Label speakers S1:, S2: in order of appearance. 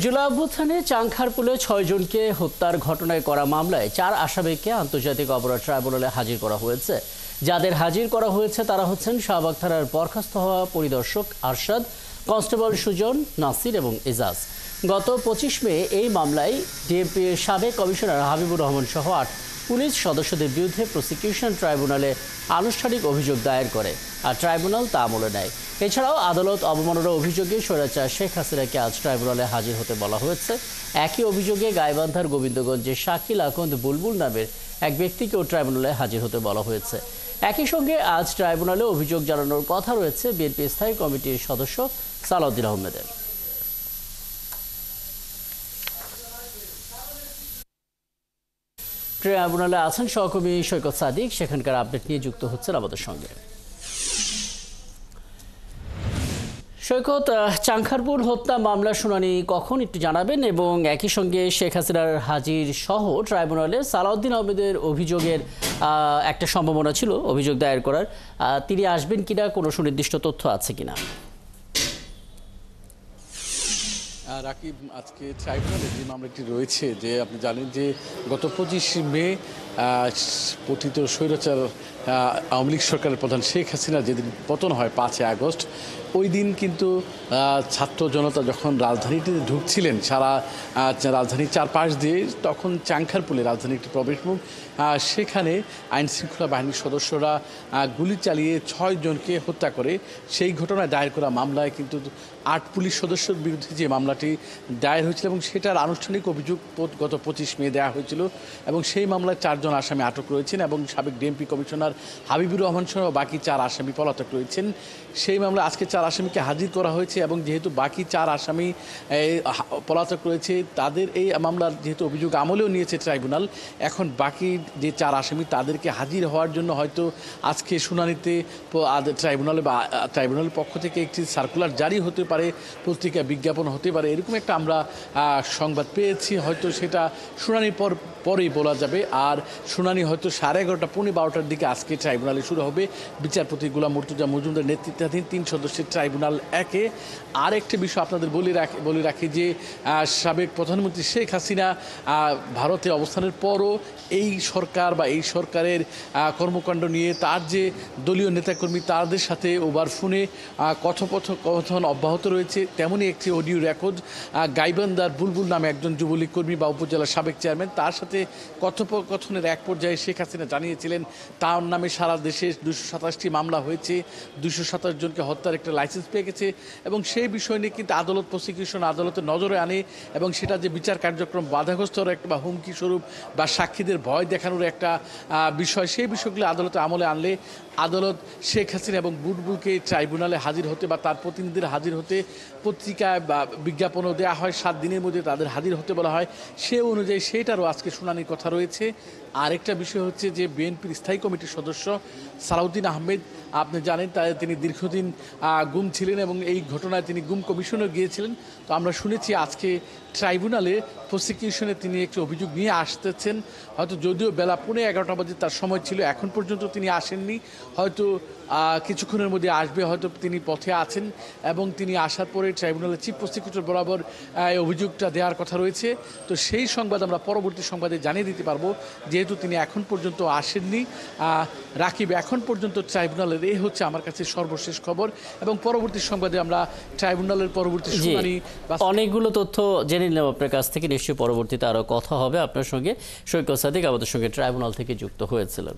S1: জুলাই অভ্যুত্থানে চাংখারপুলে ৬ জনকে হত্যার ঘটনায় করা মামলায় ৪ আসামিকে আন্তর্জাতিক অপরাধ ট্রাইব্যুনালে হাজির করা হয়েছে। যাদের হাজির করা হয়েছে তারা হচ্ছেন শাহবাগ থানার বরখাস্ত হওয়া পরিদর্শক আরশাদ, কনস্টেবল সুজন, নাসির এবং এজাজ। গত ২৫ মে এই মামলায় ডিএমপির সাবেক কমিশনার হাবিবুর রহমান সহ ৮ পুলিশ সদস্যদের বিরুদ্ধে প্রসিকিউশন ট্রাইব্যুনালে আনুষ্ঠানিক অভিযোগ দায়ের করে, আর ট্রাইব্যুনাল তা আমলে নেয়। এছাড়াও আদালত অবমাননা অভিযোগে স্বৈরাচার শেখ হাসিনাকে আজ ট্রাইব্যুনালে হাজির হতে বলা হয়েছে। একই অভিযোগে গাইবান্ধার গোবিন্দগঞ্জে শাকিল আকন্দ বুলবুল নামের এক ব্যক্তিকেও ট্রাইব্যুনালে হাজির হতে বলা হয়েছে। একই সঙ্গে আজ ট্রাইব্যুনালে অভিযোগ জানানোর কথা রয়েছে বিএনপি স্থায়ী কমিটির সদস্য সালাউদ্দিন আহমেদের। ট্রাইব্যুনালে আছেন সহকর্মী সৈকত সাদিক, সেখানকার আপডেট নিয়ে যুক্ত হচ্ছেন আমাদের সঙ্গে। সৈকত, চাংখারপুল হত্যা মামলার শুনানি কখন একটু জানাবেন, এবং একই সঙ্গে শেখ হাসিনার হাজির সহ ট্রাইব্যুনালে সালাউদ্দিন আহমেদের অভিযোগের একটা সম্ভাবনা ছিল অভিযোগ দায়ের করার, তিনি আসবেন কিনা, কোনো সুনির্দিষ্ট তথ্য আছে কিনা?
S2: রাকিব, আজকে ট্রাইব্যুনালে যে মামলাটি রয়েছে, যে আপনি জানেন যে গত ২৫ মে পতিত স্বৈরাচার আওয়ামী লীগ সরকারের প্রধান শেখ হাসিনা যেদিন পতন হয় ৫ আগস্ট, ওই দিন কিন্তু ছাত্র জনতা যখন রাজধানীতে ঢুকছিলেন সারা রাজধানীর চারপাশ দিয়ে, তখন চাংখারপুলে রাজধানীর একটি প্রবেশমুখ, সেখানে আইনশৃঙ্খলা বাহিনীর সদস্যরা গুলি চালিয়ে ৬ জনকে হত্যা করে। সেই ঘটনায় দায়ের করা মামলায় কিন্তু ৮ পুলিশ সদস্যের বিরুদ্ধে যে মামলাটি দায়ের হয়েছিল এবং সেটার আনুষ্ঠানিক অভিযোগ গত ২৫ মে দেওয়া হয়েছিল, এবং সেই মামলায় ৪ জন আসামি আটক রয়েছেন এবং সাবেক ডিএমপি কমিশনার হাবিবুর রহমান সহ বাকি ৪ আসামি পলাতক রয়েছেন। সেই মামলায় আজকে ৪ আসামিকে হাজির করা হয়েছে, এবং যেহেতু বাকি ৪ আসামি পলাতক রয়েছে, তাদের এই মামলার যেহেতু অভিযোগ আমলেও নিয়েছে ট্রাইব্যুনাল, এখন বাকি যে ৪ আসামি তাদেরকে হাজির হওয়ার জন্য হয়তো আজকে শুনানিতে ট্রাইব্যুনালের পক্ষ থেকে একটি সার্কুলার জারি হতে পারে, পত্রিকা বিজ্ঞাপন হতে পারে, এরকম একটা আমরা সংবাদ পেয়েছি। হয়তো সেটা শুনানির পরেই বলা যাবে। আর শুনানি হয়তো 11:30 পৌনে 12টার দিকে আজকে ট্রাইব্যুনালে শুরু হবে। বিচারপতি গোলাম মুর্তজা মজুমদার নেতৃত্বাধীন ৩ সদস্যের ট্রাইব্যুনাল একে। আর একটি বিষয় আপনাদের বলে রাখি যে সাবেক প্রধানমন্ত্রী শেখ হাসিনা ভারতে অবস্থানের পরও এই সরকার বা এই সরকারের কর্মকাণ্ড নিয়ে তার যে দলীয় নেতাকর্মী তাদের সাথে ওভার ফোনে কথোপকথন অব্যাহত রয়েছে। তেমনই একটি অডিও রেকর্ড গাইবান্ধার বুলবুল নামে একজন যুবলীগ কর্মী বা উপজেলার সাবেক চেয়ারম্যান, তার সাথে কথোপকথনের এক পর্যায়ে শেখ হাসিনা জানিয়েছিলেন তার নামে সারা দেশে 227টি মামলা হয়েছে, 227 জনকে হত্যার একটা লাইসেন্স পেয়ে গেছে, এবং সেই বিষয় নিয়ে কিন্তু প্রসিকিউশন আদালতের নজরে আনে, এবং সেটা যে বিচার কার্যক্রম বাধাগ্রস্ত একটা বা হুমকি স্বরূপ বা সাক্ষীদের ভয় দেখানোর একটা বিষয়, সেই বিষয়গুলো আদালতে আমলে আনলে আদালত শেখ হাসিনা এবং বুলবুলকে ট্রাইব্যুনালে হাজির হতে বা তার প্রতিনিধিদের হাজির হতে পত্রিকায় বা বিজ্ঞাপনও দেওয়া হয়, 7 দিনের মধ্যে তাদের হাজির হতে বলা হয়। সে অনুযায়ী সেটারও আজকে শুনানির কথা রয়েছে। আরেকটা বিষয় হচ্ছে যে বিএনপির স্থায়ী কমিটির সদস্য সালাউদ্দিন আহমেদ, আপনি জানেন তিনি দীর্ঘদিন গুম ছিলেন এবং এই ঘটনায় তিনি গুম কমিশনে গিয়েছিলেন। তো আমরা শুনেছি আজকে ট্রাইব্যুনালে প্রসিকিউশনে তিনি একটি অভিযোগ নিয়ে আসতেছেন। হয়তো যদিও বেলা 11:15 বাজে তার সময় ছিল, এখন পর্যন্ত তিনি আসেননি, হয়তো কিছুক্ষণের মধ্যে আসবে, হয়তো তিনি পথে আছেন, এবং তিনি আসার পরে ট্রাইব্যুনালের চিফ প্রসিকিউটর বরাবর এই অভিযোগটা দেওয়ার কথা রয়েছে। তো সেই সংবাদ আমরা পরবর্তী সংবাদে জানিয়ে দিতে পারবো, যেহেতু তিনি এখন পর্যন্ত আসেননি। রাকিব, এখন পর্যন্ত ট্রাইব্যুনালের এই হচ্ছে আমার কাছে সর্বশেষ খবর, এবং পরবর্তী সংবাদে আমরা ট্রাইব্যুনালের পরবর্তী শুনানি
S1: অনেকগুলো তথ্য জেনে নিলাম আপনার কাছ থেকে। নিশ্চয়ই পরবর্তীতে আরও কথা হবে আপনার সঙ্গে। সৈকত সাদিক আমাদের সঙ্গে ট্রাইব্যুনাল থেকে যুক্ত হয়েছিলেন।